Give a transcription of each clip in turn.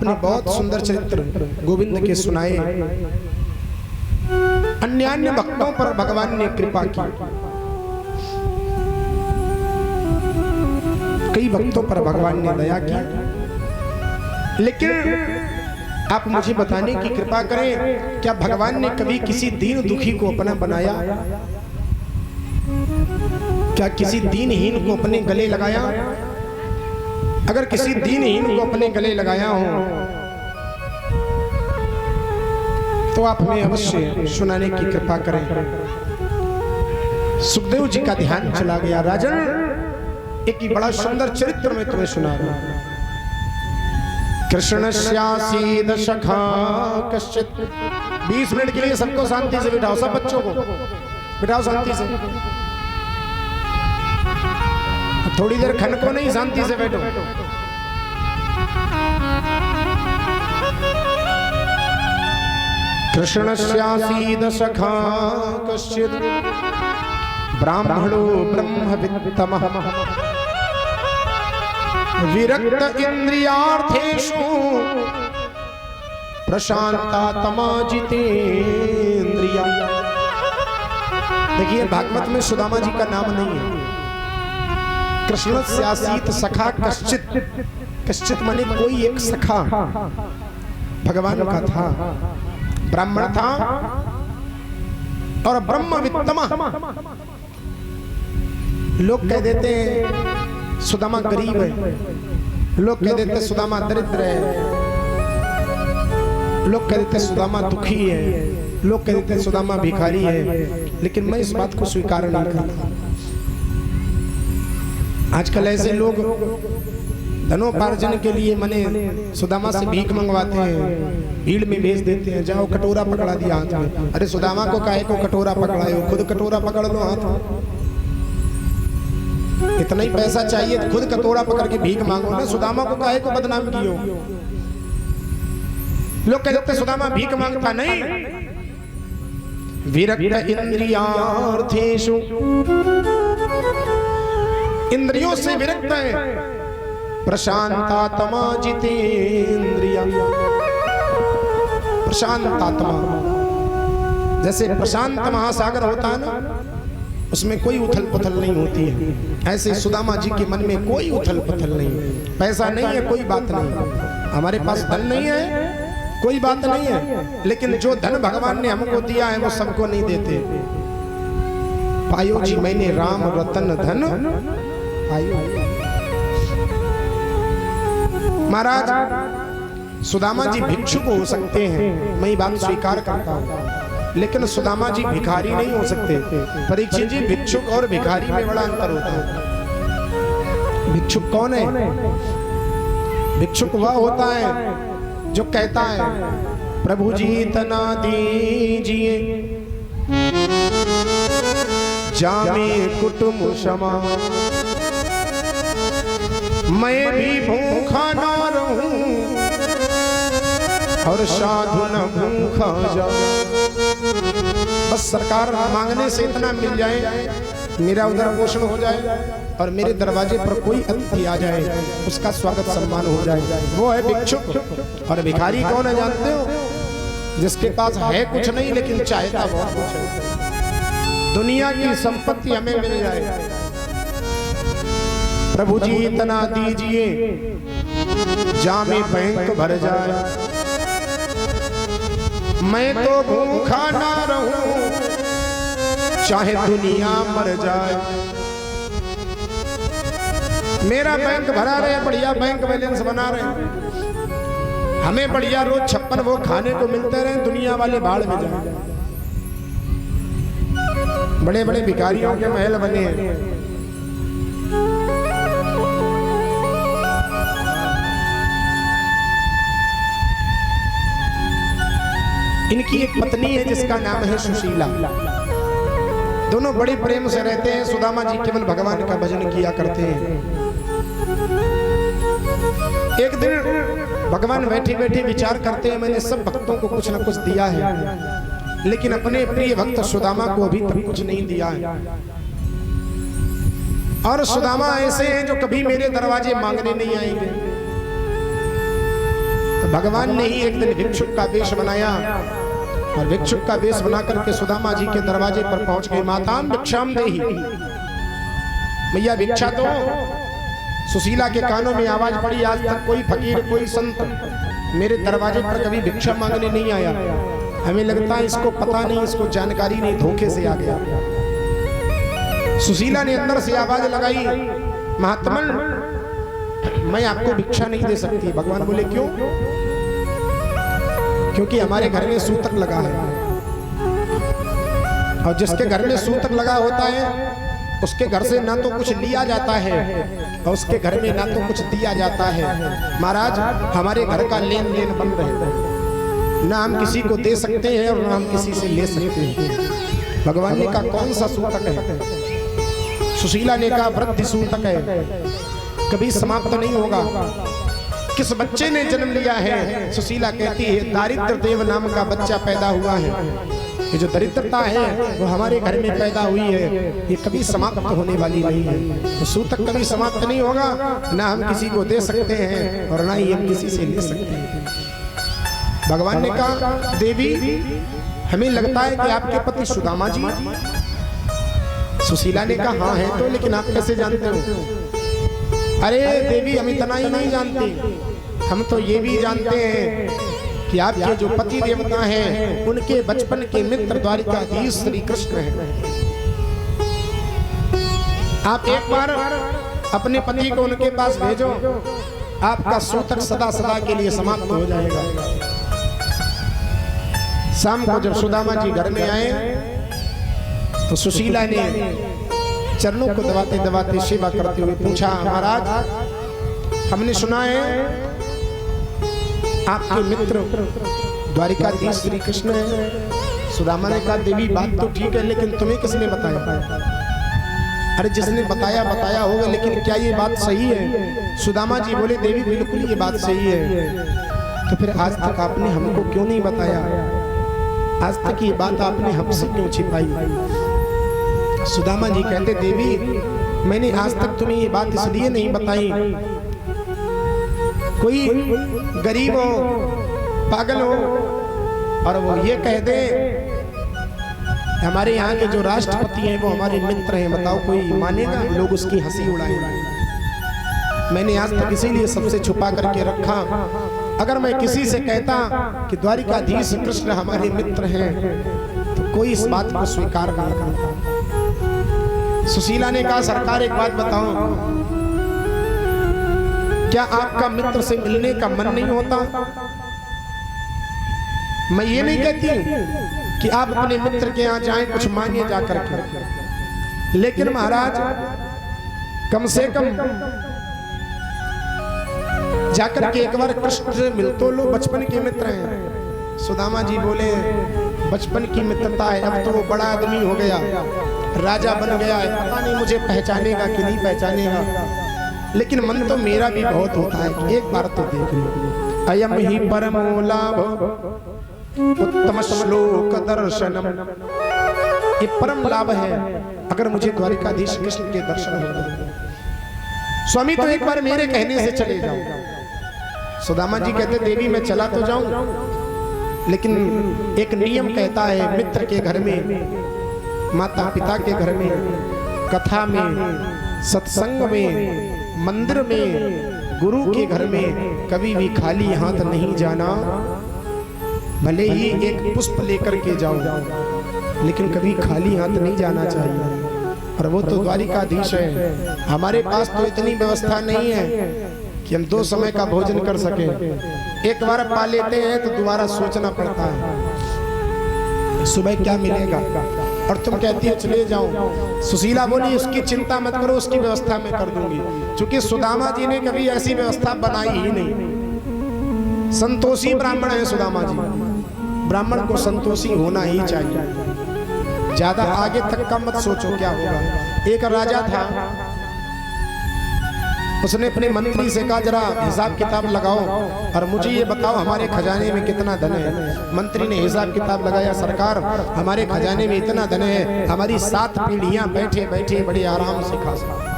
आपने बहुत सुंदर चरित्र गोविंद के सुनाए। अन्य अन्य भक्तों पर भगवान ने कृपा की, कई भक्तों पर भगवान ने दया की, लेकिन आप मुझे बताने की कृपा करें, क्या भगवान ने कभी किसी दीन दुखी को अपना बनाया? क्या किसी दीनहीन को अपने गले लगाया? अगर किसी दीनहीन को अपने गले लगाया हो तो आप हमें अवश्य सुनाने की कृपा करें। सुखदेव जी का ध्यान चला गया। राजन, एक ही बड़ा सुंदर चरित्र में तुम्हें सुना रहा हूं। कृष्णस्यासीद सखा कश्चित। 20 मिनट के लिए सबको शांति से बिठाओ, सब बच्चों को बिठाओ शांति से। थोड़ी देर खनको नहीं, शांति से बैठो। कृष्णस्यासीद सखा कश्चित् ब्राह्मणो ब्रह्मवित्तमः विरक्त इंद्रियार्थेषु प्रशांतात्मा जितेन्द्रिया। देखिए, भागवत में सुदामा जी का नाम नहीं है। कृष्णस्यासीत सखा कश्चित्, कश्चित् माने कोई एक सखा भगवान का था, ब्राह्मण था और ब्रह्मवित्तम। लोग कह देते हैं सुदामा गरीब है, लोग कह देते सुदामा दरिद्र है, लोग कह देते सुदामा दुखी है, लोग कह देते सुदामा भिखारी है, लेकिन मैं इस बात को स्वीकार नहीं करता। आजकल ऐसे लोग धनोपार्जन के लिए मने सुदामा से भीख मंगवाते हैं, भीड़ में भेज देते हैं, जाओ कटोरा पकड़ा दिया हाथ में। अरे सुदामा को काहे को कटोरा पकड़ाए हो, खुद कटोरा पकड़ लो हाथ में। इतना ही पैसा चाहिए तो खुद कटोरा पकड़ के भीख मांगो ना, सुदामा को काहे को बदनाम कियो। लोग कह देते सुदामा भीख मांगता नहीं। विरक्त इंद्रियार्थेषु, इंद्रियों से विरक्त है। प्रशांतात्मा जितेन्द्रिया, प्रशांतात्मा, जैसे प्रशांत महासागर होता है ना, उसमें कोई उथल पुथल नहीं होती है। ऐसे सुदामा जी के मन में कोई उथल पुथल नहीं। पैसा नहीं है, कोई बात नहीं। हमारे पास धन नहीं है, कोई बात नहीं है, लेकिन जो धन भगवान ने हमको दिया है वो सबको नहीं देते। पायो जी मैंने राम रतन धन पायो। महाराज, सुदामा जी भिक्षुक हो सकते हैं, मैं ये बात स्वीकार करता हूँ, लेकिन सुदामा जी भिखारी नहीं हो सकते। परीक्षित जी, भिक्षुक और भिखारी में बड़ा अंतर होता है। भिक्षुक कौन है? भिक्षुक वह होता है जो कहता है प्रभु जी तना दीजिए, जामे कुटुंब क्षमा, मैं भी भूखा ना रहूं और साधु न भूखा जाऊं। बस सरकार मांगने से इतना मिल जाए, मेरा उधर पोषण हो जाए और मेरे दरवाजे पर कोई अतिथि आ जाए, उसका स्वागत सम्मान हो जाए, वो है भिक्षुक। और भिखारी कौन है जानते हो? जिसके पास है कुछ नहीं लेकिन चाहता बहुत कुछ है। दुनिया की संपत्ति हमें मिल जाए, प्रभु जी इतना दीजिए जामे बैंक भर जाए, मैं तो भूखा ना रहूं चाहे दुनिया मर जाए। मेरा बैंक भरा रहे, बढ़िया बैंक बैलेंस बना रहे, हमें बढ़िया रोज 56 वो खाने को मिलते रहे, दुनिया वाले भाड़ में जाए। बड़े बड़े भिखारियों के महल बने हैं। इनकी एक पत्नी है जिसका नाम है सुशीला। दोनों बड़े प्रेम से रहते हैं। सुदामा जी केवल भगवान का भजन किया करते हैं। एक दिन भगवान बैठे बैठे विचार करते हैं, मैंने सब भक्तों को कुछ न कुछ दिया है, लेकिन अपने प्रिय भक्त सुदामा को अभी तक कुछ नहीं दिया है। और सुदामा ऐसे हैं जो कभी मेरे दरवाजे मांगने नहीं आएंगे। भगवान ने ही एक दिन भिक्षुक का वेश बनाया और भिक्षुक का वेश बना करके सुदामा जी के दरवाजे पर पहुंच गए। माताम भिक्षाम देहि, मैया भिक्षा दो। सुशीला के कानों में आवाज पड़ी, आज तक कोई फकीर कोई संत मेरे दरवाजे पर कभी भिक्षा मांगने नहीं आया। हमें लगता है इसको पता नहीं, इसको जानकारी नहीं, धोखे से आ गया। सुशीला ने अंदर से आवाज लगाई, महात्मन मैं आपको भिक्षा नहीं दे सकती। भगवान बोले क्यों? क्योंकि हमारे घर में सूतक लगा है और जिसके घर में सूतक लगा होता है उसके घर से ना तो कुछ लिया जाता है और उसके घर में ना तो कुछ दिया जाता है। महाराज हमारे घर का लेन देन बंद है, ना हम किसी को दे सकते हैं और ना हम किसी से ले सकते हैं। भगवान ने कहा कौन सा सूतक है? सुशीला ने कहा वृद्धि सूतक है, कभी समाप्त नहीं होगा। किस बच्चे ने जन्म लिया है? सुशीला कहती है दारिद्र देव नाम का बच्चा पैदा हुआ है। ये जो दरिद्रता है वो हमारे घर में पैदा हुई है, ये कभी समाप्त होने वाली नहीं है। तो सूतक कभी समाप्त नहीं होगा, ना हम किसी को दे सकते हैं और ना ही हम किसी से ले सकते हैं। भगवान ने कहा देवी हमें लगता है कि आपके पति सुदामा जी। सुशीला ने कहा हाँ है तो, लेकिन आप कैसे जानते हो? अरे देवी हम इतना ही नहीं जानते, हम तो ये भी जानते हैं कि आपके जो पति देवता हैं उनके बचपन के मित्र द्वारिकाधीश श्री कृष्ण हैं। आप एक बार अपने पति को उनके पास भेजो, आपका सूतक सदा सदा के लिए समाप्त हो जाएगा। शाम को जब सुदामा जी घर में आए तो सुशीला ने चरणों को दबाते दबाते सेवा करते हुए पूछा, महाराज हमने सुना है आपके मित्र द्वारिकाधीश श्री कृष्ण है। सुदामा ने कहा देवी बात तो ठीक है, लेकिन तुम्हें किसने बताया? अरे जिसने बताया बताया होगा, लेकिन क्या ये बात सही है? सुदामा जी बोले देवी बिल्कुल ये बात सही है। तो फिर आज तक आपने हमको क्यों नहीं बताया? आज तक ये बात आपने हमसे क्यों छिपाई? सुदामा जी कहते देवी मैंने आज तक तुम्हें ये बात इसलिए नहीं बताई, कोई गरीब हो पागल हो और वो ये कह दे हमारे यहाँ के जो राष्ट्रपति हैं वो हमारे मित्र हैं, बताओ कोई मानेगा? लोग उसकी हंसी उड़ाएंगे। मैंने आज तक इसीलिए सबसे छुपा करके रखा। अगर मैं किसी से कहता कि द्वारिकाधीश कृष्ण हमारे मित्र हैं तो कोई इस बात को स्वीकार नहीं करता। सुशीला ने कहा सरकार एक बात बताओ, क्या आपका मित्र से मिलने का मन नहीं होता? मैं ये नहीं कहती कि आप अपने मित्र के यहाँ जाएं कुछ मांगे जाकर के, लेकिन महाराज कम से कम जाकर के एक बार कृष्ण से मिल तो लो, बचपन के मित्र हैं। सुदामा जी बोले बचपन की मित्रता है, अब तो वो बड़ा आदमी हो गया, राजा बन गया है, पता नहीं मुझे पहचानेगा कि नहीं पहचानेगा, लेकिन मन तो मेरा भी बहुत होता है कि एक बार तो देख लो। अयम ही परमो लाभ उत्तम श्लोक दर्शनम, ये परम लाभ है अगर मुझे द्वारिकाधीश कृष्ण के दर्शन हो जाए। स्वामी तो एक बार मेरे कहने से चले जाओ। सुदामा जी कहते देवी मैं चला तो जाऊं, लेकिन एक नियम कहता है मित्र के घर में, माता पिता के घर में, कथा में, सत्संग में, मंदिर में, गुरु के घर में कभी भी खाली हाथ नहीं जाना। भले ही एक पुष्प लेकर के जाओ, लेकिन कभी खाली हाथ नहीं जाना चाहिए। और वो तो द्वारिकाधीश है, हमारे पास तो इतनी व्यवस्था नहीं है कि हम 2 समय का भोजन कर सके। एक बार पा लेते हैं तो दोबारा सोचना पड़ता है सुबह क्या मिलेगा, और तुम कहती हो चले जाओ। सुशीला बोली उसकी चिंता मत करो, उसकी व्यवस्था मैं कर दूंगी, क्योंकि सुदामा जी ने कभी ऐसी व्यवस्था बनाई ही नहीं। संतोषी ब्राह्मण है सुदामा जी, ब्राह्मण को संतोषी होना ही चाहिए। ज्यादा आगे तक का मत सोचो क्या होगा। एक राजा था, उसने अपने मंत्री से कहा जरा हिसाब किताब लगाओ और मुझे ये बताओ हमारे खजाने में कितना धन है। मंत्री ने हिसाब किताब लगाया, सरकार हमारे खजाने में इतना धन है, हमारी 7 पीढ़ियां बैठे बैठे बड़े आराम से खा सकते।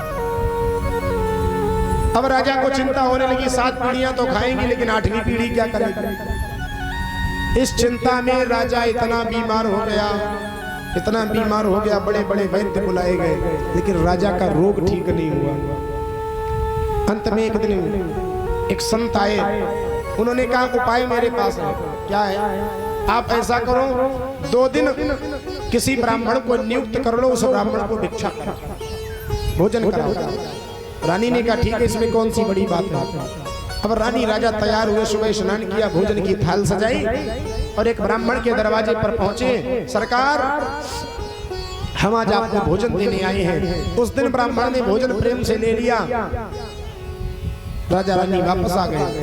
अब राजा को चिंता होने लगी, 7 पीढ़ियां तो खाएंगी लेकिन 8वीं पीढ़ी क्या करेगी। इस चिंता में राजा इतना बीमार हो गया, इतना बीमार हो गया, बड़े बड़े वैद्य बुलाए गए, लेकिन राजा का रोग ठीक नहीं हुआ। अंत में एक दिन एक संत आए, उन्होंने कहा उपाय मेरे पास है। क्या है? आप ऐसा करो, 2 दिन किसी ब्राह्मण को नियुक्त कर लो, उस ब्राह्मण को भिक्षा कराओ, भोजन कराओ। रानी ने कहा ठीक है, इसमें कौन सी बड़ी बात है। अब रानी राजा तैयार हुए, सुबह स्नान किया, भोजन की थाल सजाई और एक ब्राह्मण के दरवाजे पर पहुंचे। सरकार, हम आज आपको भोजन देने आए हैं। उस दिन ब्राह्मण ने भोजन प्रेम से ले लिया। राजा रानी वापस आ गए।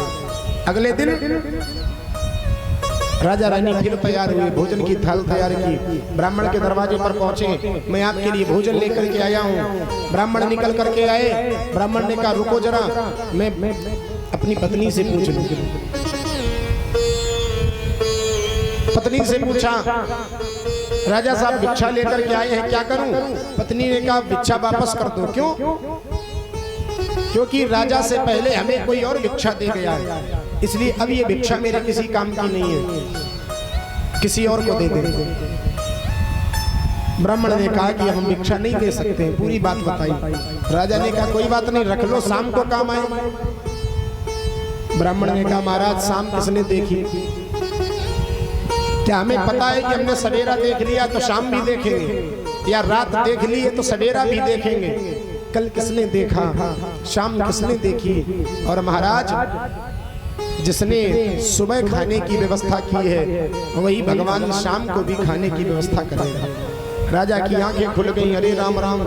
अगले दिन राजा रानी फिर तैयार हुए, भोजन की थाल तैयार की, ब्राह्मण के दरवाजे पर पहुंचे। मैं आपके लिए भोजन लेकर के आया हूँ। ब्राह्मण निकल करके आए। ब्राह्मण ने कहा रुको जरा, मैं अपनी पत्नी से पूछ लूं। पत्नी से पूछा, राजा साहब भिक्षा लेकर के आए हैं, क्या करूं? पत्नी ने कहा भिक्षा वापस कर दो। क्यों? क्योंकि राजा से पहले हमें कोई और भिक्षा दे गया है, इसलिए अब ये भिक्षा मेरे किसी काम की नहीं है, किसी और को दे दे। ब्राह्मण ने कहा कि हम भिक्षा नहीं दे सकते, पूरी बात बताई। राजा ने कहा कोई बात नहीं, रख लो, शाम को काम आए। ब्राह्मण ने कहा महाराज शाम किसने देखी? क्या हमें पता है कि हमने सवेरा देख लिया तो शाम भी देखेंगे, या रात देख लिए तो सवेरा भी देखेंगे? कल किसने देखा, शाम किसने देखी? और महाराज, जिसने सुबह खाने की व्यवस्था की है वही भगवान शाम को भी खाने की व्यवस्था करेगा। राजा की आंखें खुल गई। अरे राम राम,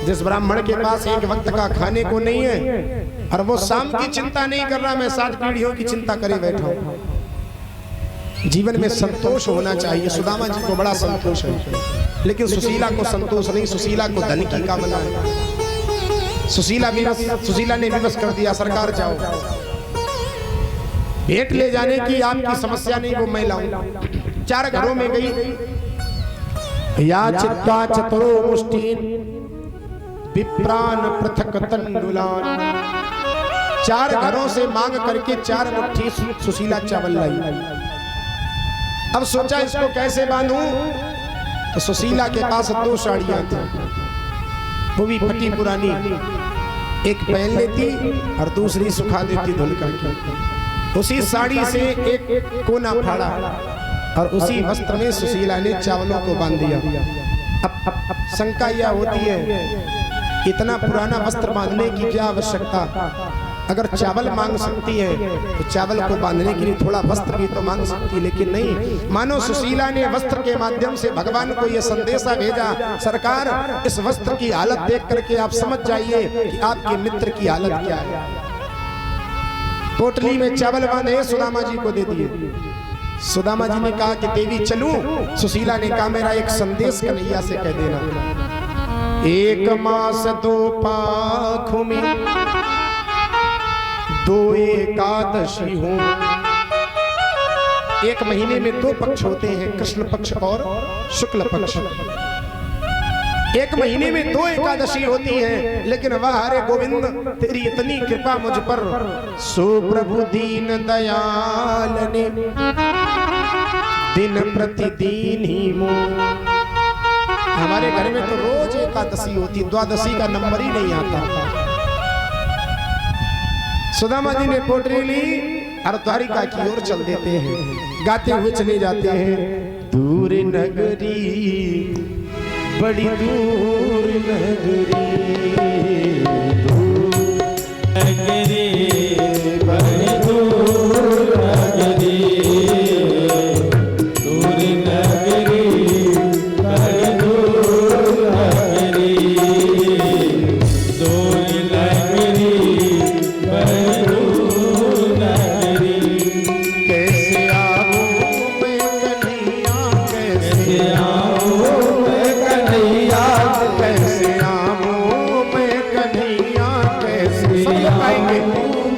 जिस ब्राह्मण के पास एक वक्त का खाने को नहीं है और वो शाम की चिंता नहीं कर रहा, मैं 7 पीढ़ियों की चिंता करे बैठा हूं। जीवन में संतोष होना चाहिए। सुदामा जी को बड़ा संतोष है, लेकिन सुशीला को संतोष नहीं, सुशीला को धन की कामना है। सुशीला ने विवश कर दिया, सरकार जाओ, भेंट ले जाने की आपकी समस्या नहीं, वो मैं लाऊं। 4 घरों में गई। या चित्ता चतुरो मुष्टिन विप्रान पृथक तंडुलान। 4 घरों से मांग करके 4 मुट्ठी सुशीला चावल लाई। अब सोचा इसको कैसे बांधूं, तो सुशीला के पास 2 साड़ियां थी, वो भी फटी पुरानी। एक पहन लेती और दूसरी सुखा देती धुल करके। उसी साड़ी से एक कोना फाड़ा और उसी वस्त्र में सुशीला ने चावलों को बांध दिया। अब शंका यह होती है, इतना पुराना वस्त्र बांधने की क्या आवश्यकता? अगर चावल मांग सकती है तो चावल को बांधने के लिए थोड़ा वस्त्र भी तो मांग सकती है, लेकिन नहीं। मानो सुशीला ने वस्त्र के माध्यम से भगवान को यह संदेशा भेजा, सरकार इस वस्त्र की हालत देख करके आप समझ जाइए कि आपके मित्र की हालत क्या है। पोटली में चावल बांधे सुदामा जी को दे दिए। सुदामा जी ने कहा कि देवी चलूं? सुशीला ने कहा मेरा एक संदेश कन्हैया से कह देना। 1 मास 2 पाखों में 2 एकादशी हो। 1 महीने में 2 पक्ष होते हैं, कृष्ण पक्ष और शुक्ल पक्ष। 1 महीने में 2 एकादशी होती है, लेकिन वाह हरे गोविंद तेरी इतनी कृपा मुझ पर। सो प्रभु दीन दयाल ने दिन प्रतिदिन ही मोह। हमारे घर में तो रोज एकादशी होती, द्वादशी का नंबर ही नहीं आता। सुदामा जी ने पोटली ली और द्वारिका की ओर चल देते हैं, गाते हुए चले जाते हैं। दूर नगरी बड़ी दूर नगरी, नगरी बड़ी दूर नगरी, दूर नगरी बड़ी दूर नगरी, दूर नगरी बड़ी दूर नगरी। कैसे आऊं मैं कन्हैया, कैसे आऊं मैं कन्हैया, कैसे आऊं मैं कन्हैया, कैसे आऊं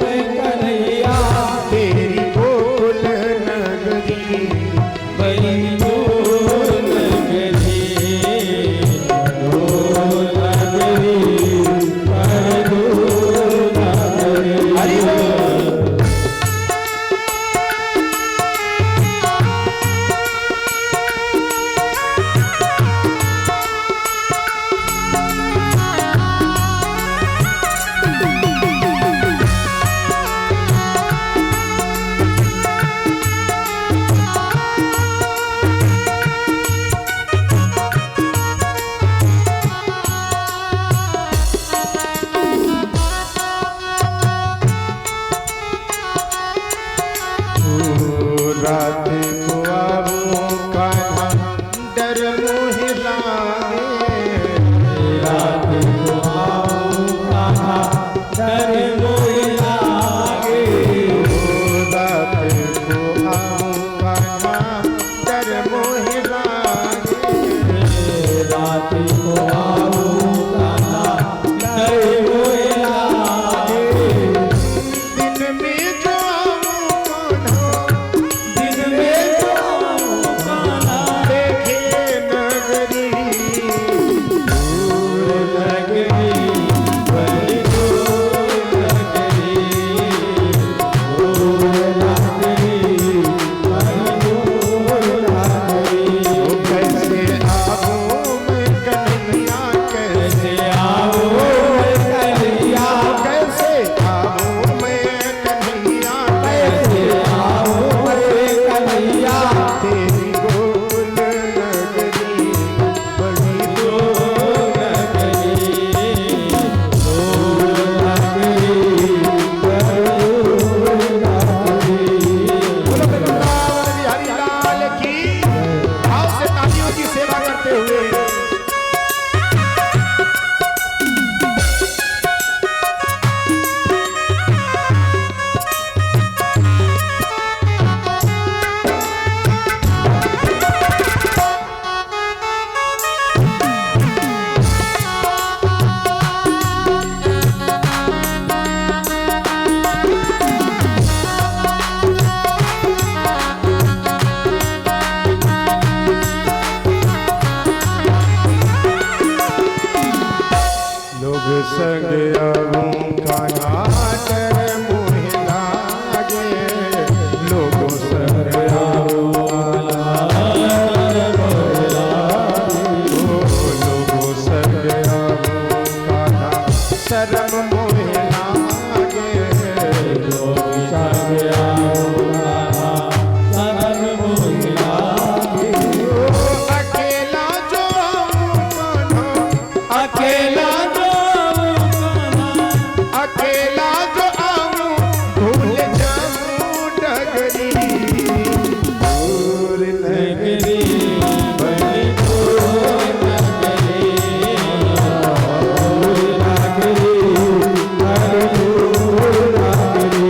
रात को आऊं कान्हा डर मोहे लागे, रात को आऊं कान्हा डर मोहे लागे, रात को आऊं कान्हा डर मोहे लागे, रात को आऊं कान्हा डर मोहे लागे, दिन में जो आऊं कान्हा, दिन में जो आऊं कान्हा देखे नगरी, दूर नगरी बड़ी दूर नगरी, दूर नगरी बड़ी दूर नगरी, कैसे आऊं मैं कन्हैया, कैसे आओ कन्हैया, कैसे आऊं मैं कन्हैया, कैसे आओ कन्हैया, तेरी गोल नगरी बड़ी दूर नगरी, दूर नगरी बड़ी दूर नगरी। बोलो वृंदावन बिहारी लाल की। भाव से तालियों की सेवा करते हुए लोग संग आऊं कान्हा डर मोहे लागे, लोगों संग आऊं लोगों संग आऊं कान्हा शर्म मोहे लागे, लोग संग आओ कान्हा शरण मोहे लागे, अकेला जो आऊं कान्हा, अकेला जो आऊं कान्हा, अकेला जो आऊं भूल जाऊं डगरी, दूर नगरी बड़ी दूर नगरी, दूर नगरी बड़ी दूर नगरी,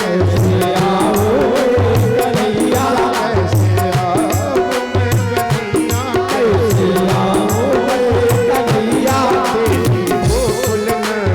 कैसे आओ कन्हैया, कैसे आओ कन्हैया, बड़ी दूर नगरी,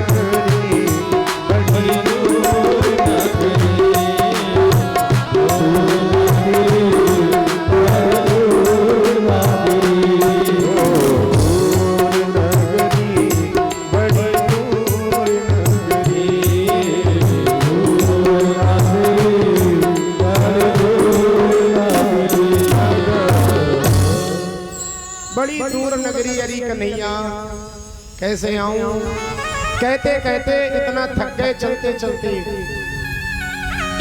बड़ी दूर नगरी अरी कन्हैया कैसे आऊं। कहते कहते इतना थक गए चलते चलते,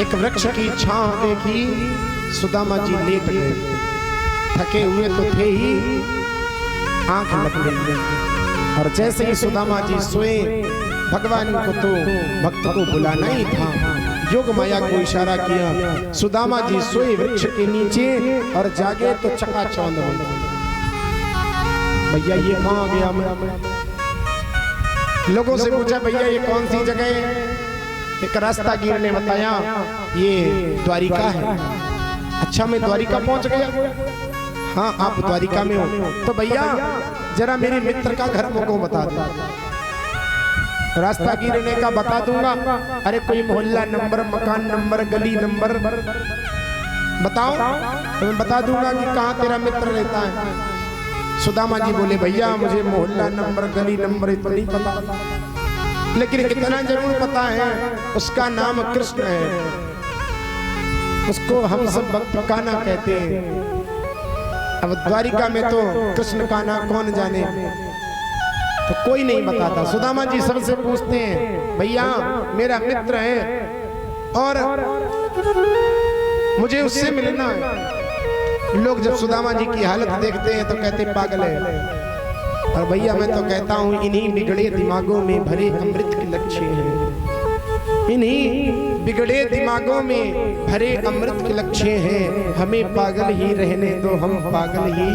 एक वृक्ष की छांव देखी, सुदामा जी लेट गए, थके हुए तो थे ही, आंख लग गई, और जैसे ही सुदामा जी सोए, भगवान को तो भक्त को बुलाना ही था, योग माया को इशारा किया, सुदामा जी सोए वृक्ष के नीचे और जागे तो चकाचौंध हो गए। भैया ये कहाँ गया मैं? लोगों से पूछा भैया ये कौन सी जगह है? एक रास्तागीर ने बताया ये द्वारिका है। अच्छा मैं द्वारिका पहुंच गया? हाँ आप द्वारिका में हो, तो भैया जरा मेरे मित्र का घर मुझको बता दो। रास्तागीर ने कहा बता दूंगा। अरे कोई मोहल्ला नंबर, मकान नंबर, गली नंबर बताओ तो मैं बता दूंगा कि कहाँ तेरा मित्र रहता है। सुदामा जी बोले भैया मुझे मोहल्ला नंबर, गली नंबर इतना नहीं पता, लेकिन इतना जरूर पता है उसका नाम कृष्ण है, उसको हम सब भक्त कान्हा कहते हैं। अब द्वारिका में तो कृष्ण कान्हा कौन जाने, तो कोई नहीं बताता। सुदामा जी सबसे पूछते हैं भैया मेरा मित्र है और मुझे उससे मिलना है। लोग जब सुदामा जी की हालत देखते हैं तो कहते पागल है, और भैया मैं तो कहता हूँ इन्हीं बिगड़े दिमागों में भरे अमृत के लक्ष्य हैं। इन्हीं बिगड़े दिमागों में भरे अमृत के लक्ष्य हैं। हमें पागल ही रहने दो, हम पागल ही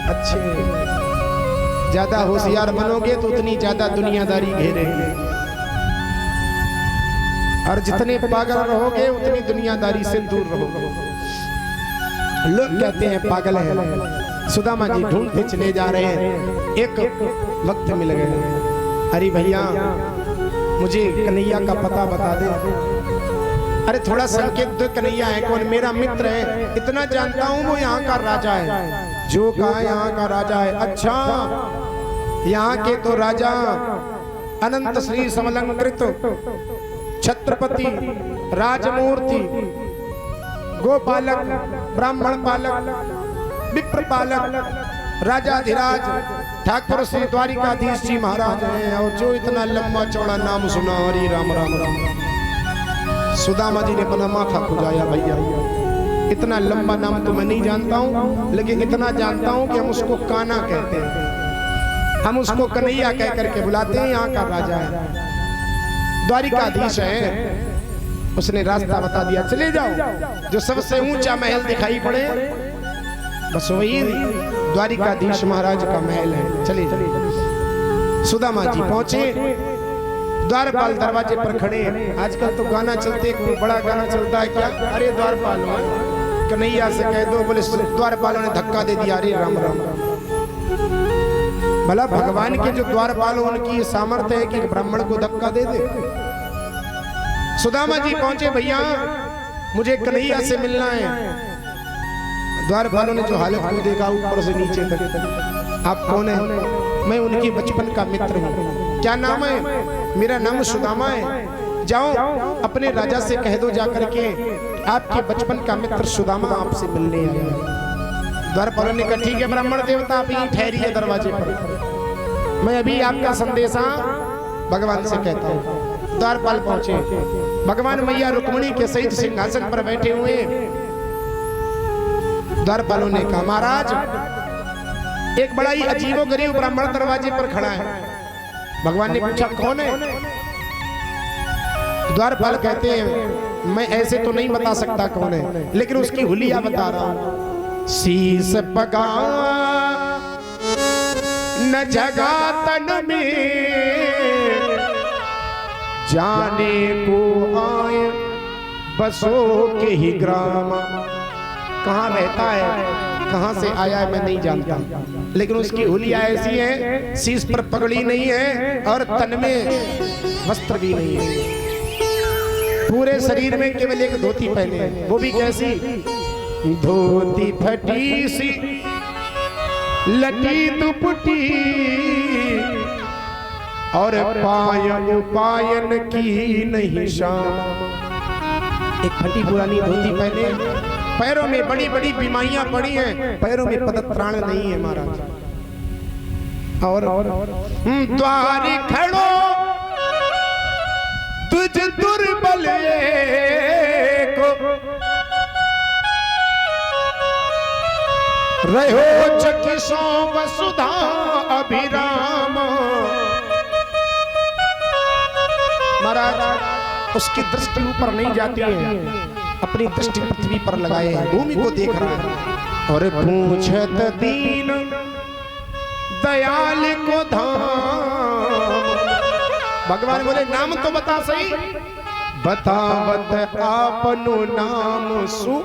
अच्छे हैं। ज्यादा होशियार बनोगे तो उतनी ज्यादा दुनियादारी घेरेगी, और जितने पागल रहोगे उतनी दुनियादारी से दूर रहोगे। लोग कहते हैं पागल है। सुदामा जी ढूंढते चले जा रहे हैं, एक वक्त मिल गया। अरे भैया मुझे कन्हैया का पता बता दे। अरे थोड़ा संकेत दो, कन्हैया है कौन? मेरा मित्र है, इतना जानता हूँ वो यहाँ का राजा है। जो कहा यहाँ का राजा है? अच्छा, यहाँ के तो राजा अनंत श्री समलंकृत छत्रपति राजमूर्ति गोपालक ब्राह्मण पालक विप्र पालक राजाधिराज ठाकुर श्री द्वारिकाधीश जी महाराज हैं। और जो इतना लंबा चौड़ा नाम सुना, हरि राम राम राम। सुदामा जी ने अपना माथा खुजाया, भैया इतना लंबा नाम तो मैं नहीं जानता हूँ, लेकिन इतना जानता हूँ कि हम उसको काना कहते हैं, हम उसको कन्हैया कह करके बुलाते हैं। यहाँ का राजा है, द्वारिकाधीश है। उसने रास्ता बता दिया, चले जाओ, जो सबसे ऊंचा महल दिखाई पड़े बस वही द्वारिकाधीश महाराज का महल है। चले चले। सुदामा जी पहुंचे, द्वारपाल दरवाजे पर खड़े। आजकल तो गाना चलते, कोई बड़ा गाना चलता है क्या? अरे द्वारपाल कन्हैया से कह दो। बोले द्वारपालों ने धक्का दे दिया। अरे राम राम राम। भला भगवान के जो द्वारपाल उनकी सामर्थ्य है कि ब्राह्मण को धक्का दे दे। सुदामा जी पहुंचे, भैया मुझे कन्हैया से मिलना है। द्वारपालों ने जो हालत को देखा ऊपर से नीचे तक, आप कौन है? मैं उनकी बचपन का मित्र हूँ। क्या नाम है? मेरा नाम सुदामा है। जाओ अपने राजा से कह दो जाकर के आपके बचपन का मित्र सुदामा आपसे मिलने आया। द्वारपालों ने कहा ठीक है ब्राह्मण देवता, आप ही ठहरिए दरवाजे पर, मैं अभी आपका संदेशा भगवान से कहता हूँ। द्वारपाल पहुंचे, भगवान मैया रुक्मिणी के सहित सिंहासन पर बैठे हुए। द्वारपालों ने कहा महाराज एक बड़ा ही अजीबोगरीब ब्राह्मण दरवाजे पर खड़ा है। भगवान ने पूछा कौन है? द्वारपाल कहते हैं मैं ऐसे तो नहीं बता सकता कौन है, लेकिन उसकी हुलिया बता रहा हूं। शीस पगा न जगा तन में, जाने को आए बसो के ही ग्राम। कहाँ रहता है, कहाँ से आया है मैं नहीं जानता, लेकिन उसकी हुलिया ऐसी है, शीश पर पगड़ी नहीं है और तन में वस्त्र भी नहीं है। पूरे शरीर में केवल एक धोती पहने है, वो भी कैसी? धोती फटी सी लटी दुपटी और पायन पायन की नहीं शाम। एक फटी पुरानी धोती पहने, पैरों में बड़ी बड़ी बीमारियां पड़ी हैं, पैरों में पदत्राण नहीं है महाराज। और द्वारी खड़ो तुझ दुर्बल को रहो चकिसो वसुधा अभिराम। महाराज उसकी दृष्टि ऊपर नहीं जाती है, अपनी दृष्टि पृथ्वी पर लगाए है, भूमि को देख रहा है। और पूछत दीन दयाल को धाम। भगवान बोले नाम तो बता सही। बतावत आपनो नाम सु।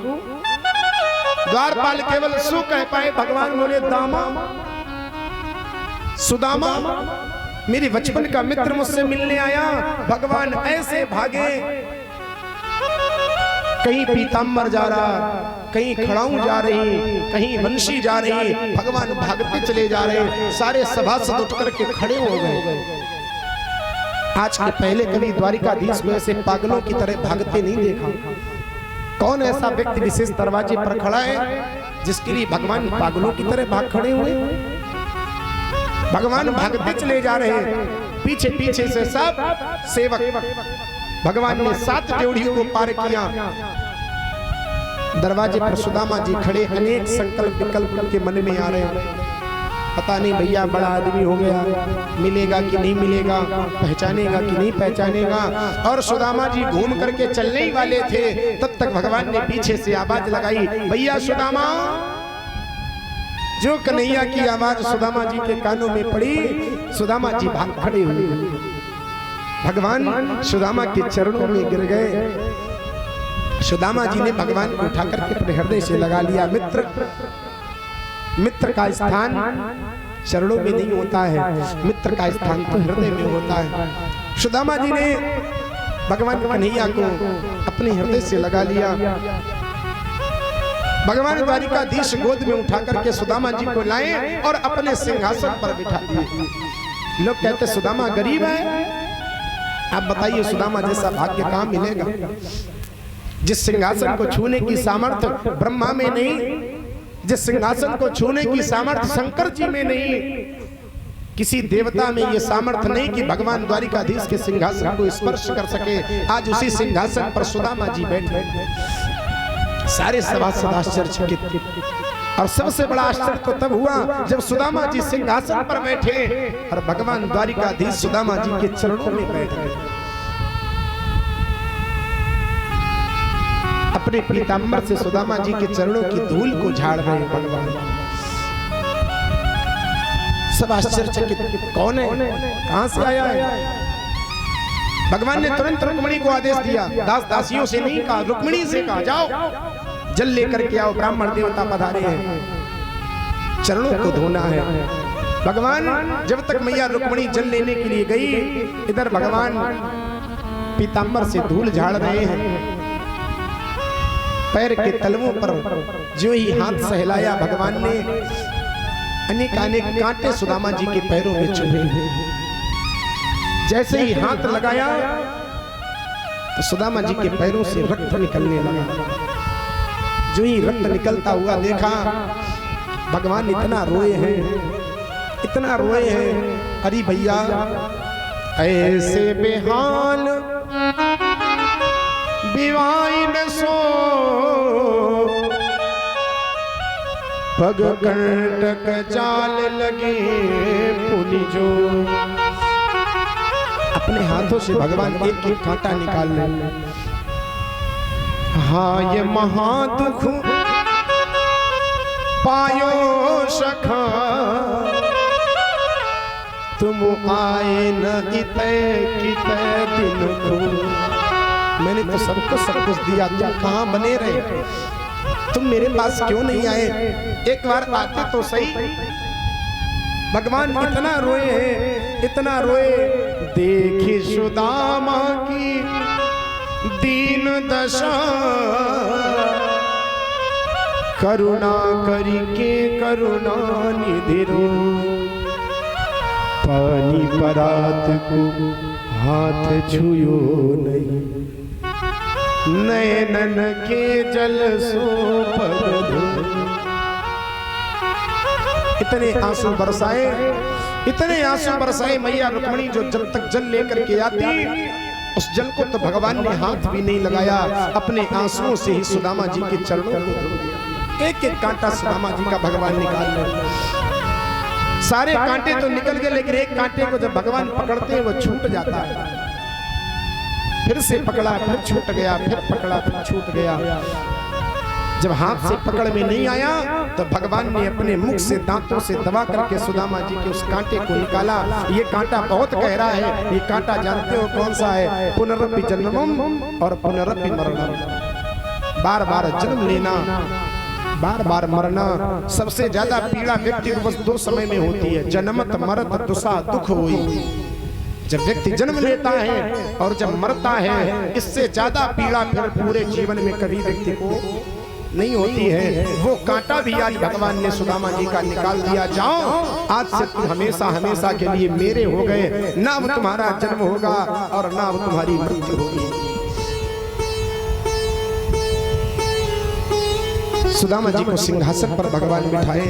द्वारपाल केवल सु कह पाए, भगवान बोले दामा सुदामा मेरे बचपन का मित्र मुझसे मिलने आया। भगवान ऐसे भागे, कहीं पीताम्बर जा रहा, कहीं खड़ाऊ जा रही, कहीं वंशी जा रही, भगवान भागते चले जा रहे। सारे सभासद उठ करके खड़े हो गए। आज के पहले कभी द्वारिकाधीश को ऐसे पागलों की तरह भागते नहीं देखा। कौन ऐसा व्यक्ति विशेष दरवाजे पर खड़ा है जिसके लिए भगवान पागलों की तरह भाग खड़े हुए? भगवान भागते चले जा रहे हैं, पीछे पीछे से सब सेवक। भगवान ने 7 ड्योढ़ियों को पार किया। दरवाजे पर सुदामा जी खड़े, अनेक संकल्प विकल्प के मन में आ रहे हैं। पता नहीं भैया बड़ा आदमी हो गया, मिलेगा कि नहीं मिलेगा, पहचानेगा कि नहीं पहचानेगा। और सुदामा जी घूम करके चलने ही वाले थे, तब तक भगवान ने पीछे से आवाज लगाई, भैया सुदामा। जो कन्हैया की आवाज सुदामा जी के कानों में पड़ी, सुदामा जी भाग खड़े हुए, भगवान सुदामा के चरणों में गिर गए। सुदामा जी ने भगवान को उठा करके अपने हृदय से लगा लिया। मित्र का स्थान चरणों में नहीं होता है, मित्र का स्थान तो हृदय में होता है। सुदामा जी ने भगवान कन्हैया को अपने हृदय से लगा लिया। भगवान द्वारिकाधीश गोद में उठा करके सुदामा जी को लाए और अपने सिंहासन पर बिठा दिए। लोग कहते सुदामा गरीब है, आप बताइए सुदामा जैसा भाग्य कहां मिलेगा? जिस सिंहासन को छूने की सामर्थ्य ब्रह्मा में नहीं, जिस सिंहासन को छूने की सामर्थ्य शंकर जी में नहीं, किसी देवता में ये सामर्थ्य नहीं कि भगवान द्वारिकाधीश के सिंहासन को स्पर्श कर सके, आज उसी सिंहासन पर सुदामा जी बैठे। सारे सभासद आश्चर्यचकित, और सबसे बड़ा आश्चर्य तो तब हुआ जब सुदामा जी सिंहासन पर बैठे और भगवान द्वारिकाधीश सुदामा जी के चरणों में बैठ गए। अपने पीतांबर से सुदामा जी के चरणों की धूल को झाड़ रहे भगवान। सब आश्चर्यचकित, कौन है, कहां से आया है? भगवान ने तुरंत रुक्मिणी को आदेश दिया, दास दासियों से नहीं कहा, रुक्मिणी से कहा, जाओ जल लेकर के आओ, ब्राह्मण देवता पधारे हैं, चरणों को धोना है। भगवान जब तक मैया रुक्मिणी जल लेने के लिए गई, इधर भगवान पीतांबर से धूल झाड़ रहे हैं। पैर के तलवों पर जो ही हाथ सहलाया, भगवान ने अनेक अनेक कांटे सुदामा जी के पैरों में चुभे। जैसे ही हाथ लगाया तो सुदामा जी के पैरों से रक्त निकलने लगा। जो ही रक्त निकलता हुआ देखा, भगवान इतना रोए हैं, इतना रोए हैं, अरे भैया ऐसे बेहाल बिवाइन सो पग कंटक जाल लगे पुनि जो। अपने हाथों से भगवान एक एक कांटा निकाल ले। हाँ ये महादुख पायो सखा, तुम आए न इतै कितै दिन को। मैंने तो सबको सब कुछ दिया, तुम कहाँ बने रहे, तुम मेरे पास क्यों नहीं आए? एक बार आते तो सही। भगवान इतना रोए हैं, इतना रोए। देखी सुदामा की दीन दशा, करुणा करी के करुणा निधि रो। पानी परात को हाथ छुयो नहीं, नयनन के जल सो पग धो। इतने आंसू बरसाए, इतने आंसू बरसाए। मैया रुक्मिणी जो जब तक जल लेकर के आती, उस जल को तो भगवान ने हाथ भी नहीं लगाया, अपने आंसुओं से ही सुदामा जी के चरणों को धो दिया। एक एक कांटा सुदामा जी का भगवान निकाल ले। सारे कांटे तो निकल गए, लेकिन एक कांटे को जब भगवान पकड़ते हैं वो छूट जाता है। फिर से पकड़ा, फिर छूट गया, फिर पकड़ा, फिर छूट गया। जब हाथ से पकड़ में नहीं आया तो भगवान ने अपने मुख से दांतों से दबा करके सुदामा जी के उस कांटे को निकाला। ये कांटा बहुत गहरा है। ये कांटा जानते हो कौन सा है? पुनरपि जन्मम और पुनरपि मरणम। बार बार जन्म लेना, बार बार मरना। सबसे ज्यादा पीड़ा व्यक्ति को बस दो समय में होती है, जन्मत मरत दुसा दुख हुई। जब व्यक्ति जन्म लेता है और जब मरता है, इससे ज्यादा पीड़ा फिर पूरे जीवन में कभी व्यक्ति को नहीं होती है। वो कांटा भी आज भगवान ने सुदामा जी का निकाल दिया। जाओ, आज से तुम हमेशा हमेशा के लिए मेरे हो गए। ना अब तुम्हारा जन्म होगा और ना अब तुम्हारी मृत्यु होगी। सुदामा जी को सिंहासन पर भगवान बिठाए।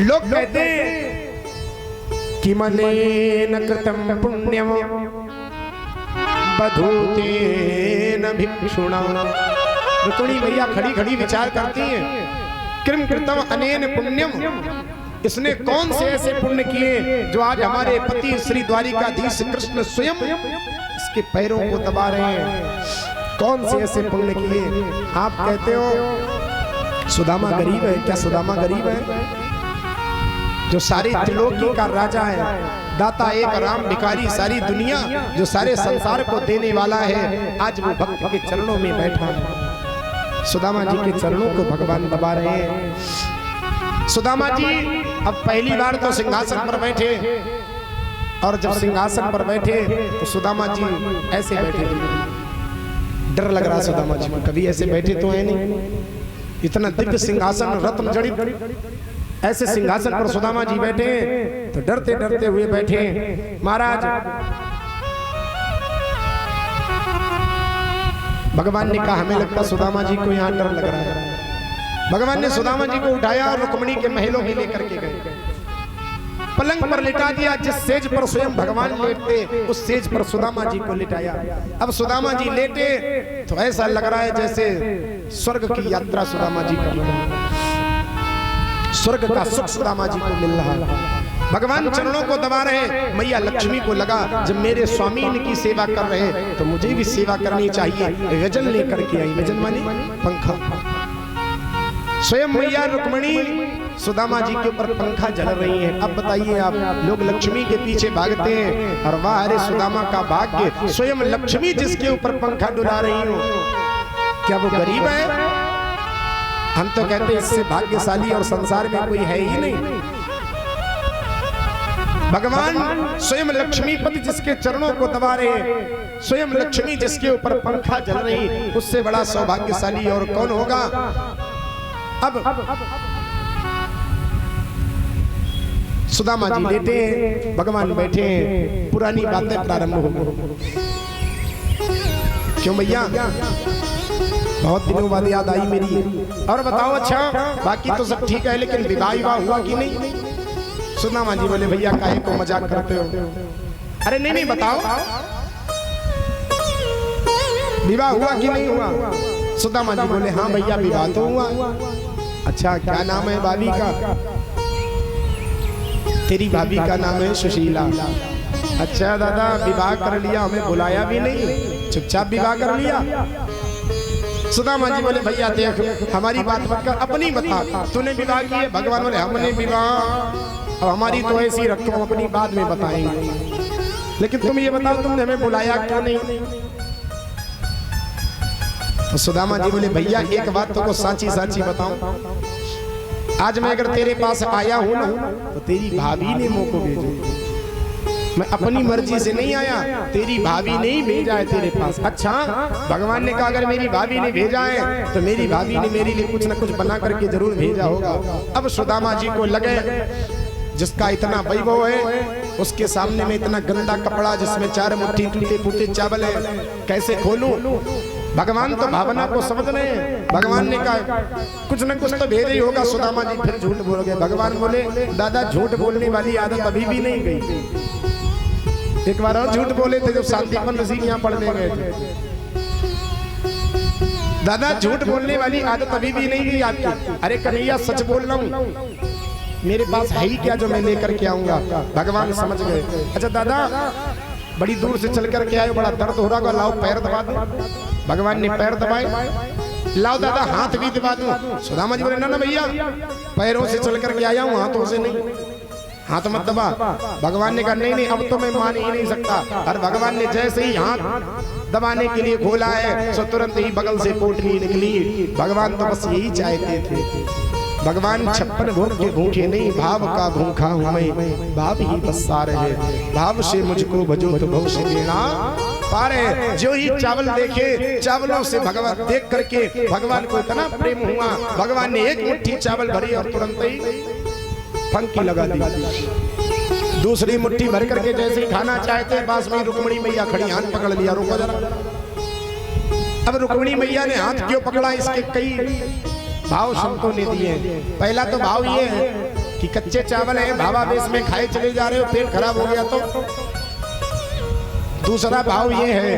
लोग कहते कि मनेन कृतं पुण्यम बधूतेन भिक्षुणा। रुक्मिणी मैया खड़ी खड़ी विचार करती हैं, किम कृतम अनेन पुण्यम, इसने कौन से ऐसे पुण्य किए जो आज हमारे पति श्री द्वारिकाधीश कृष्ण स्वयं इसके पैरों को दबा रहे हैं? कौन से ऐसे पुण्य किए? आप कहते हो सुदामा गरीब है। क्या सुदामा गरीब है? जो सारी त्रिलोकी का राजा है, दाता एक राम भिखारी सारी दुनिया, जो सारे संसार को देने वाला है, आज वो भक्त के चरणों में बैठा है। सुदामा जी के चरणों को भगवान दबा रहे हैं। सुदामा जी अब पहली बार तो सिंहासन पर बैठे, और जब सिंहासन पर बैठे तो सुदामा जी ऐसे बैठे। डर लग रहा सुदामा जी को, कभी ऐसे बैठे तो है नहीं। इतना दिव्य सिंहासन रत्न जड़ित ऐसे सिंहासन पर सुदामा जी बैठे तो डरते डरते हुए बैठे। महाराज भगवान ने कहा हमें लगता सुदामा जी को यहाँ डर लग रहा है। भगवान ने सुदामा जी को उठाया और रुक्मिणी के महलों में लेकर के गए, पलंग पर लिटा दिया। जिस सेज पर स्वयं भगवान लेटते उस सेज पर सुदामा जी को लिटाया। अब सुदामा जी लेटे तो ऐसा लग रहा है जैसे स्वर्ग की यात्रा सुदामा जी कर रहे हैं, स्वर्ग का सुख सुदामा जी को मिल रहा है। भगवान चरणों को दबा रहे। मैया लक्ष्मी को लगा जब मेरे स्वामी इनकी सेवा कर रहे तो मुझे भी सेवा करनी चाहिए। गजल लेकर के आई, गजल मानी पंखा। स्वयं मैया रुक्मिणी सुदामा जी के ऊपर पंखा जल रही है। अब बताइए आप, लोग लक्ष्मी के पीछे भागते हैं और वाह अरे सुदामा का भाग्य, स्वयं लक्ष्मी जिसके ऊपर पंखा डुला रही हो। क्या वो गरीब है? हम तो कहते हैं इससे भाग्यशाली और संसार में कोई है ही नहीं। भगवान स्वयं लक्ष्मीपति जिसके चरणों को दबा रहे, स्वयं लक्ष्मी जिसके ऊपर पंखा जल रही, उससे बड़ा सौभाग्यशाली और कौन होगा? अब सुदामा जी लेटे, भगवान बैठे, पुरानी बातें प्रारंभ हो गई। क्यों भैया? बहुत दिनों बाद याद आई मेरी। और बताओ, अच्छा बाकी तो सब ठीक है, लेकिन विवाह हुआ कि नहीं? सुदामा जी बोले भैया काहे को मजाक करते हो? अरे नहीं नहीं बताओ, विवाह हुआ कि नहीं हुआ? सुदामा जी बोले हाँ भैया विवाह तो हुआ। अच्छा क्या नाम है भाभी का? तेरी भाभी का नाम है सुशीला। अच्छा दादा विवाह कर लिया, हमें बुलाया भी नहीं, चुपचाप विवाह कर लिया। सुदामा जी बोले भैया देख हमारी बात मत कर, अपनी बता, तूने विवाह किया? भगवान बोले हमने विवाह, और हमारी तो ऐसी रखो, हम अपनी बाद में बताएंगे, लेकिन तुम ये बताओ तुमने हमें बुलाया क्यों नहीं? तो सुदामा जी बोले भैया एक बात तुमको साची साची बताऊं, आज मैं अगर तेरे पास आया हूं ना तो तेरी भाभी ने मुझको भेजा, मैं अपनी मर्जी से नहीं आया, तेरी भाभी ने ही भेजा है तेरे पास। अच्छा भगवान ने कहा अगर मेरी भाभी ने भेजा है तो मेरी भाभी ने मेरे लिए कुछ न कुछ बना करके जरूर भेजा होगा। अब सुदामा जी को लगे जिसका इतना वैभव है उसके सामने में इतना गंदा कपड़ा जिसमें 4 मुट्ठी टूटे फूटे चावल है, कैसे खोलूं? भगवान तो भावना को समझ रहे हैं। भगवान ने कहा कुछ न कुछ तो भेजा ही होगा। सुदामा जी फिर झूठ बोल गए। भगवान बोले दादा झूठ बोलने वाली आदत अभी भी नहीं गई। एक बार और झूठ बोले थे जब शांतिपन ऋषि यहाँ पढ़ने गए थे। दादा झूठ बोलने वाली आदत अभी भी नहीं गई आपकी। अरे कन्हैया सच बोल रहा हूँ, मेरे पास है ही क्या जो मैं लेकर के आऊंगा। भगवान समझ गए। अच्छा दादा बड़ी दूर से चल कर के आए, बड़ा दर्द हो रहा होगा, लाओ पैर दबा दो। भगवान ने पैर दबाए। लाओ दादा हाथ भी दबा दूं। सुदामा जी बोले ना ना भैया पैरों से चल कर के आया हूँ, हाथों से नहीं, हाथ मत दबा। भगवान ने कहा नहीं नहीं अब तो मैं मान ही नहीं सकता। और भगवान ने जैसे ही हाथ दबाने के लिए खोला है सो तुरंत ही बगल से पोटली निकली। भगवान तो बस यही चाहते थे। भगवान 56 भोग के भूखे नहीं, भाव का भूखा हूँ मैं, भाव ही बस सार है, भाव से मुझको भजो तो भव से बेड़ा पार है। जो ही चावल देखे, चावलों से भगवान देख करके भगवान को इतना प्रेम हुआ, भगवान ने एक मुट्ठी चावल भरी और तुरंत ही फंकी लगा दी। दूसरी मुट्ठी भर करके जैसे ही खाना चाहते पास में रुक्मिणी मैया खड़ी, हाथ पकड़ लिया, रुको जरा। अब रुक्मिणी मैया ने हाथ क्यों पकड़ा, इसके कई भाव संतों ने दिए। पहला तो भाव ये है कि कच्चे चावल है, भावावेश में खाए चले जा रहे हो, पेट खराब हो गया तो। दूसरा भाव ये है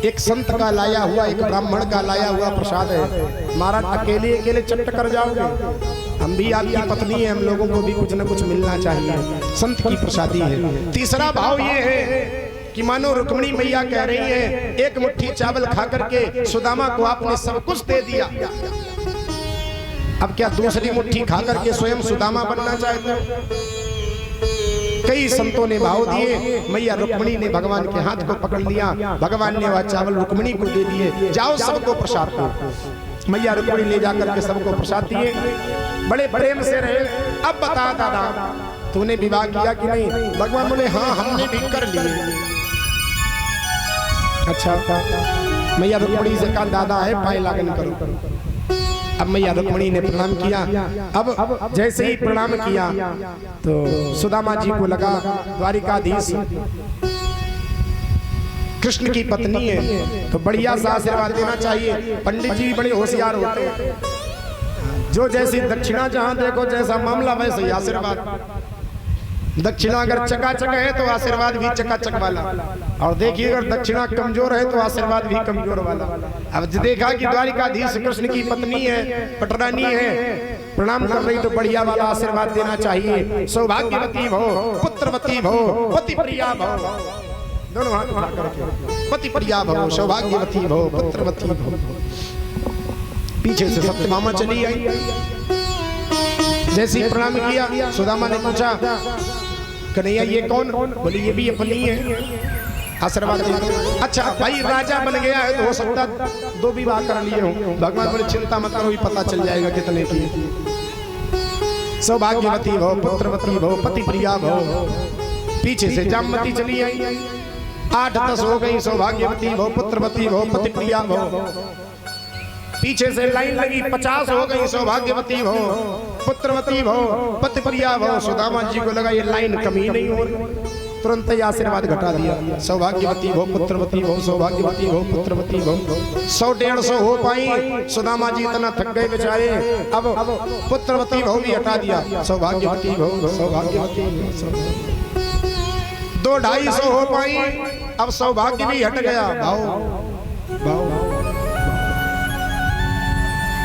एक संत का लाया हुआ, एक ब्राह्मण का लाया हुआ प्रसाद है, महाराज अकेले अकेले चट कर जाओगे, हम भी आपकी पत्नी है, हम लोगों को भी कुछ न कुछ मिलना चाहिए, संत की प्रसादी है। तीसरा भाव ये है कि मानो रुक्मिणी मैया कह रही है, एक मुट्ठी चावल खा करके सुदामा को आपने सब कुछ दे दिया, अब क्या दूसरी मुट्ठी खा करके स्वयं सुदामा बनना चाहते हो? कई संतों ने भाव दिए, मैया रुक्मिणी ने भगवान के हाथ को पकड़ लिया, भगवान ने वह चावल रुक्मिणी को दे दिए, जाओ सबको प्रसाद दो। मैया रुक्मिणी ले जाकर के सबको प्रसाद दिए, बड़े प्रेम से रहे। अब बता दादा, तूने विवाह किया कि नहीं? भगवान बोले हाँ हमने भी कर लिए। अच्छा, मैया रुक्मिणी से कहा दादा है पाए लागन करो। अब मैया रुक्मिणी ने प्रणाम किया। अब जैसे ही प्रणाम किया तो सुदामा जी को लगा द्वारिकाधीश कृष्ण की पत्नी है तो बढ़िया सा आशीर्वाद देना चाहिए। पंडित जी बड़े होशियार होते हैं, जो जैसी दक्षिणा जहां देखो जैसा मामला वैसे ही आशीर्वाद। दक्षिणा अगर चकाचक है तो आशीर्वाद भी चकाचक वाला, और देखिए अगर दक्षिणा कमजोर है तो आशीर्वाद भी कमजोर वाला। अब देखा कि द्वारिकाधीश कृष्ण की पत्नी है, पटरानी है, प्रणाम कर रही तो बढ़िया वाला आशीर्वाद देना चाहिए। सौभाग्यवती भो, पुत्रवती भो, पति प्रिया भो, दोनों हाथ उठा करके पति प्रिया भो, सौभाग्यवती भो, पुत्रवती भो। पीछे से सत्यभामा चली आई, जैसे ही प्रणाम किया सुदामा ने पूछा कन्हैया ये कौन? बोले ये भी अपनी है, आशीर्वाद दे। अच्छा भाई राजा बन गया है तो हो सकता 2 विवाह कर लिए हो। भगवान बोले चिंता मत करो, पता चल जाएगा कितने की। सौभाग्यवती भो, पुत्रवती भो, पति प्रिया भो। पीछे से जामवती चली आई, 8-10 हो गई, सौभाग्यवती भो, पुत्रवती भो, पति प्रिया भो। पीछे से लाइन लगी, 50 हो गई, सौभाग्यवती भो, पुत्रवती भो, पति प्रिया भो। सुदामा जी को लगा ये लाइन कमी नहीं हो रही, तुरंत ही आशीर्वाद घटा दिया। सौभाग्यवती भो, पुत्रवती भो, सौभाग्यवती भो, पुत्रवती भो। 100-150 हो पाई। सुदामा जी इतना थक गए बेचारे, अब पुत्रवती भो भी हटा दिया। सौभाग्यवती भो, सौभाग्यवती भो। 200-250 हो पाई, अब सौभाग्य भी हट गया। भाव भाव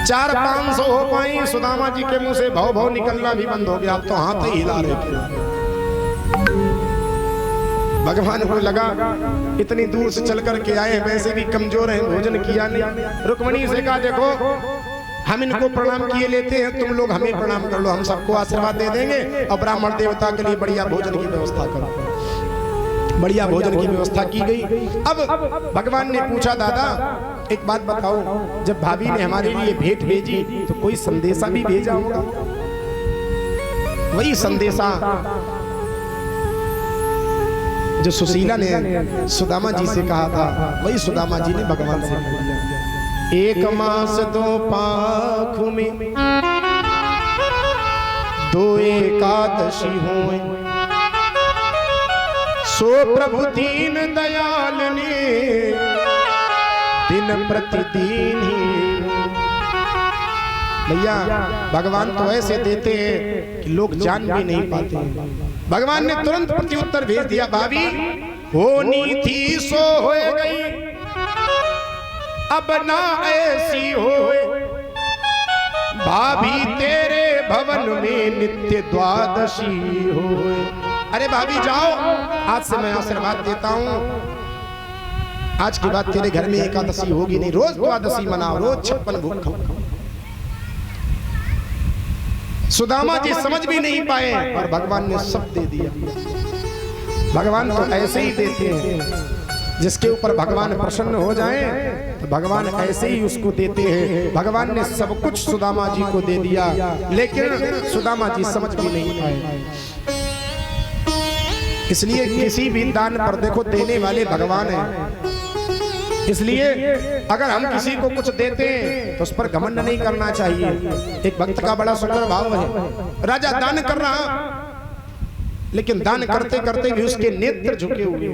400-500 हो पाई। सुदामा जी के मुंह से भाव भाव निकलना भी बंद हो गया, अब तो हाथ ही हिला रहे थे। भगवान को लगा इतनी दूर से चल करके आए, वैसे भी कमजोर हैं, भोजन किया नहीं। रुक्मिणी से कहा देखो हम इनको प्रणाम किए लेते हैं, तुम लोग हमें प्रणाम कर लो, हम सबको आशीर्वाद दे देंगे और ब्राह्मण देवता के लिए बढ़िया भोजन की व्यवस्था करो। बढ़िया भोजन की व्यवस्था की गई। अब भगवान ने पूछा दादा एक बात बताओ, जब भाभी ने हमारे लिए भेंट भेजी तो कोई संदेशा भी भेजा होगा? वही संदेशा जो सुशीला ने सुदामा जी से कहा था, वही सुदामा जी ने भगवान से कहा। 1 मास 2 पाखु में 2 एकादशी होए, सो प्रभु दीन दयाल ने दिन प्रतिदिन ही। भैया भगवान तो ऐसे देते हैं कि लोग जान भी नहीं पाते हैं। भगवान ने तुरंत प्रत्युत्तर भेज दिया, भाभी होनी थी सो हो गई, अब ना ऐसी होए। भाभी तेरे भवन में नित्य द्वादशी होए। अरे भाभी जाओ, आज से मैं आशीर्वाद देता हूं, आज के बाद तेरे घर में एकादशी होगी नहीं, रोज द्वादशी मनाओ, रोज 56 भोग खाओ। सुदामा जी समझ भी नहीं पाए और भगवान ने सब दे दिया। भगवान तो ऐसे ही देते हैं, जिसके ऊपर भगवान प्रसन्न हो जाए तो भगवान ऐसे ही उसको देते हैं। भगवान ने सब कुछ सुदामा जी को दे दिया, लेकिन सुदामा जी समझ भी नहीं पाए। इसलिए किसी भी दान पर देखो देने वाले भगवान हैं। इसलिए अगर हम किसी को कुछ देते हैं तो उस पर घमंड नहीं करना चाहिए। एक भक्त का बड़ा सुंदर भाव है, राजा दान कर रहा लेकिन दान करते करते भी उसके नेत्र झुके हुए।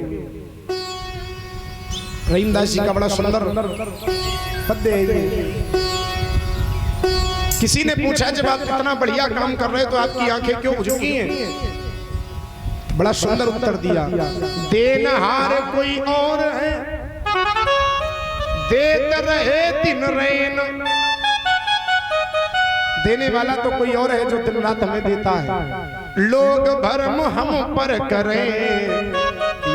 रहीमदास जी का बड़ा सुंदर पद्य है। किसी ने पूछा जब आप इतना बढ़िया काम कर रहे हो तो आपकी आंखें क्यों झुकी हैं? बड़ा सुंदर उत्तर दिया, देनहार कोई और है, देते रहे दिन रैन, देने वाला तो कोई और है जो दिन रात हमें देता है। लोग भरम हम पर करें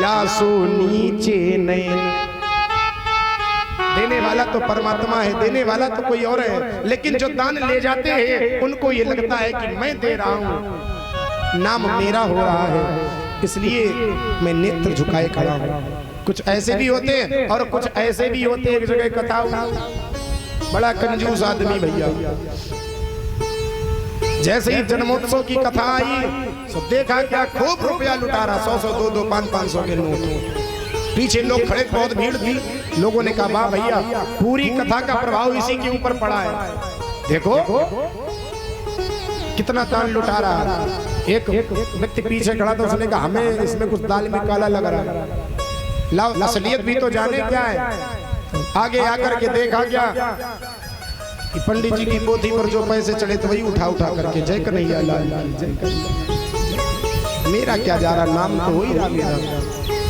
या सो नीचे नैन, देने वाला तो परमात्मा है, देने वाला तो कोई और है, लेकिन जो दान ले जाते हैं उनको ये लगता है कि मैं दे रहा हूं, नाम मेरा हो रहा है, इसलिए मैं नेत्र झुकाए खड़ा हूं। कुछ ऐसे भी होते हैं और कुछ ऐसे भी होते हैं। एक जगह कथा हुई, बड़ा कंजूस आदमी भैया, जैसे ही जन्मोत्सव की कथा आई तो देखा क्या खूब रुपया लुटा रहा, 100-100, 200, 500 के नोट। पीछे लोग खड़े, बहुत भीड़ थी। लोगों ने कहा वाह भैया, पूरी कथा का प्रभाव इसी के ऊपर पड़ा है, देखो कितना दान लुटा रहा है। एक व्यक्ति पीछे खड़ा था, उसने कहा हमें इसमें कुछ दाल में काला लग रहा है, लाओ असलियत भी तो जाने क्या है। आगे आकर के देखा क्या कि पंडित जी की पोथी पर जो पैसे चढ़े तो वही उठा उठा करके जय कन्हैया लाल की जय कन्हैया। मेरा क्या जा रहा, नाम तो हो ही रहा मेरा।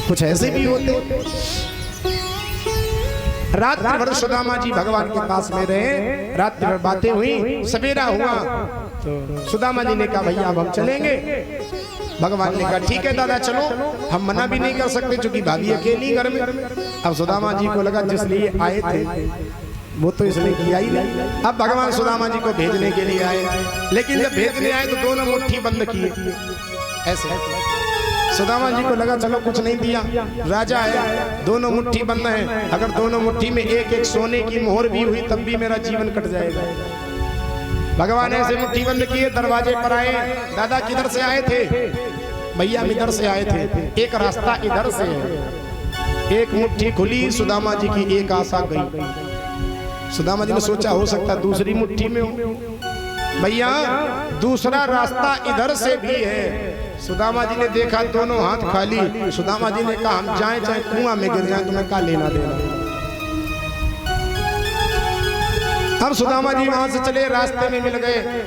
कुछ ऐसे भी होते। रात्रि भर सुदामा जी भगवान के पास में रहे, रात्रि भर बातें हुई, सवेरा हुआ तो सुदामा जी ने कहा भैया अब हम चलेंगे। भगवान ने कहा ठीक है दादा चलो, हम मना भी नहीं कर सकते क्योंकि भाभी अकेली घर में। अब सुदामा जी को लगा जिस लिए आए थे वो तो इसने किया ही नहीं। अब भगवान सुदामा जी को भेजने के लिए आए, लेकिन जब भेजने आए तो दोनों मुट्ठी बंद किए ऐसे। सुदामा जी को लगा चलो कुछ नहीं दिया, राजा है, दोनों मुट्ठी बंद है, अगर दोनों मुट्ठी में एक एक सोने की मोहर भी हुई तब भी मेरा जीवन कट जाएगा। भगवान ऐसे मुट्ठी बंद किए, दरवाजे पर आए। दादा किधर से आए थे? भैया हम इधर से आए थे, एक रास्ता इधर से है। एक मुट्ठी खुली, सुदामा जी की एक आशा गई। सुदामा जी ने सोचा हो सकता दूसरी मुट्ठी में हो। भैया दूसरा रास्ता इधर से भी है। सुदामा जी ने देखा दोनों हाथ खाली। सुदामा जी ने कहा हम जाएं चाहे कुआं में गिर जाएं, तुम्हें क्या लेना देना। अब सुदामा जी वहां से चले, रास्ते में मिल गए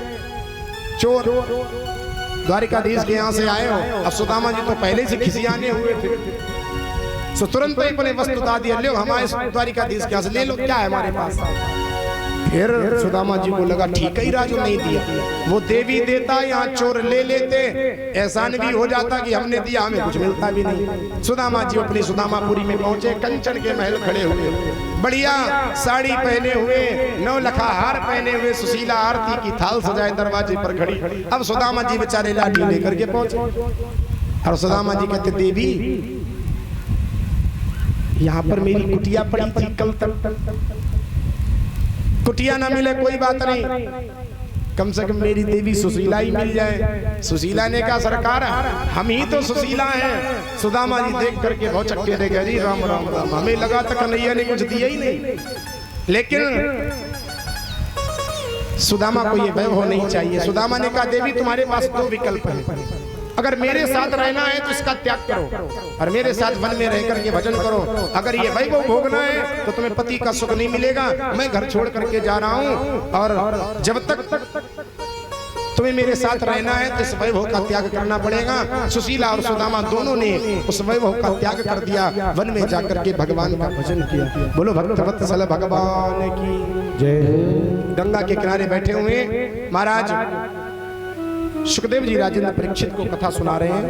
चोर, द्वारिकाधीश के यहाँ से आए हो। अब सुदामा जी तो पहले से खिसियाने हुए थे, तो तुरंत ही अपने वस्तु दा दिया, लो हमारे द्वारिकाधीश के यहाँ से ले लो, क्या है हमारे पास। फिर सुदामा जी को लगा ठीक ही राजू नहीं दिया, वो देवी देता यहाँ चोर ले लेते, एहसान भी हो जाता कि हमने दिया, हमें कुछ मिलता भी नहीं। सुदामा जी अपनी सुदामापुरी में पहुंचे, कंचन के महल खड़े हुए, बढ़िया साड़ी पहने हुए, 9 लखा हार पहने हुए, सुशीला आरती की थाल सजाए दरवाजे पर खड़ी। अब सुदामा जी बेचारे लाठी लेकर के पहुंचे और सुदामा जी कहते देवी यहाँ पर मेरी कुटिया पड़ी थी कल तक, कुटिया ना मिले कोई बात नहीं, कम से कम मेरी देवी सुशीला ही मिल जाए। सुशीला ने कहा सरकार हम ही तो सुशीला हैं। सुदामा जी देख करके बहुत चक्के दे गए, जी राम राम राम, हमें लगा था कन्हैया ने कुछ दिया ही नहीं। लेकिन सुदामा को ये वैभव नहीं चाहिए। सुदामा ने कहा देवी तुम्हारे पास 2 विकल्प हैं, अगर मेरे साथ रहना है तो इसका त्याग करो और मेरे साथ वन में रह करके भजन करो। अगर ये वैभव भोगना है तो तुम्हें पति का सुख नहीं मिलेगा, मैं घर छोड़ करके जा रहा हूँ और जब तक तुम्हें मेरे साथ रहना है तो इस वैभव का त्याग करना पड़ेगा। सुशीला और सुदामा दोनों ने उस वैभव का त्याग कर दिया, वन में जाकर के भगवान का भजन किया। बोलो भक्तवत्सल भगवान की जय। गंगा के किनारे बैठे हुए महाराज सुखदेव जी राजेंद्र परीक्षित को कथा सुना रहे हैं।